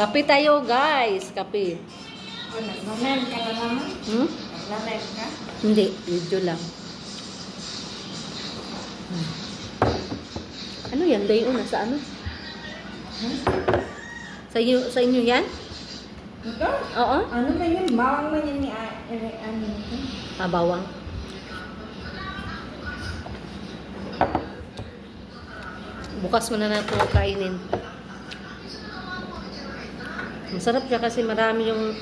Kape tayo, guys. Kape. Nag-live ka na naman? Hmm? Nag-live ka? Hindi, video lang. Ano yan? Dayon na sa ano? Sa inyo yan? Ito? Oo. Ano ba yun? Bawang ba yun ni ano ito? Bawang. Bukas mo na natin kainin. Masarap siya kasi marami yung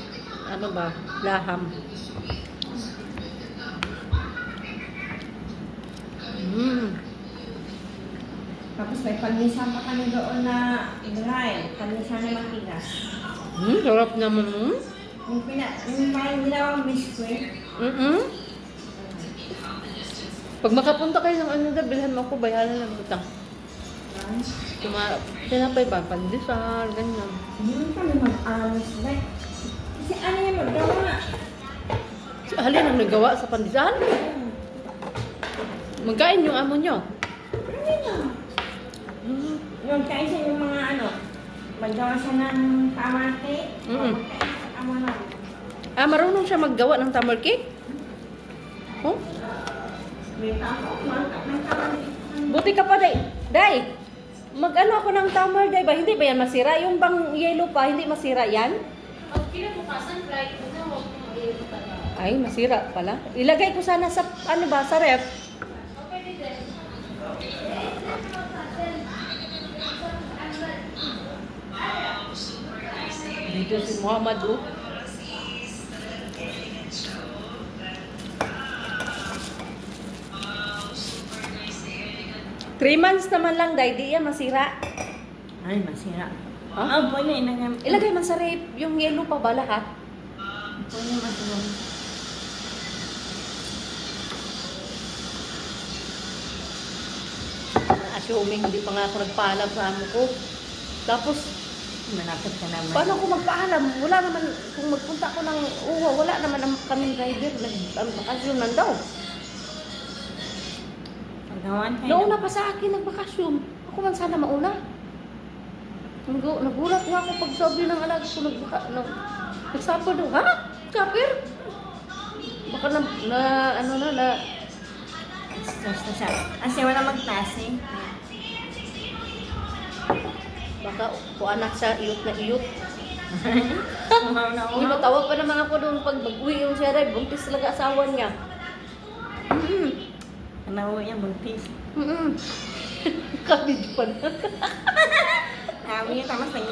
ano ba, laham. Tapos may panlisan pa kami doon na dry. Panlisan na matigas. Sarap naman. Yung parang ginawang biscuit. Pag makapunta kayo ng ano na, bilhan mo ako, bayaran lang utang. Tinapay ba? Pandesal, ganyan. Hindi kami mag-alas like. Kasi ano yung magawa? Si Alin ang nagawa sa pandesal? Magkain yung amo nyo. Ano yun? Yung kaisa yung mga ano, magawa siya ng tamate. Magkaisa sa kamalan. Marunong siya maggawa ng tamar cake? Oh? May tamate. Buti ka pa, Day. Day! Mag-ano ako ng tamar, Day ba? Hindi ba yan masira? Yung bang yellow pa, hindi masira yan? Pag kinabukasan, flight mo na, huwag mong iibutan na. Ay, masira pala. Ilagay ko sana sa, ano ba, sa ref. Okay, din. Dito si Muhammad, oh. Three months naman lang, Day. Di yan masira. Ay, masira. Ha? Pwede na. Ilagay man sa ref. Yung yellow pa ba lahat? Pwede masira. Assuming hindi pa nga ako nagpaalam sa amo ko. Tapos, Malapit ka naman. paano ako magpaalam? Wala naman, kung magpunta ako ng uwa, wala naman ang kaming driver. Nagbakasyon man daw. Pagawan kayo. Nauna pa sa akin nagbakasyon. Ako man sana mauna. Nagulat nga ako pag sabi ng alaga ko nagsapper daw. Ha? Sapper? Baka na Basta siya. Kasi wala magtaas eh. baka anak sa iyot na iyot. Umaw na Uy, matawag pa naman ako doon pag mag-uwi yung siya rin. Buntis talaga asawa niya. Kanawa niya, buntis. Kabid pa na. Sabi niya, tamas nag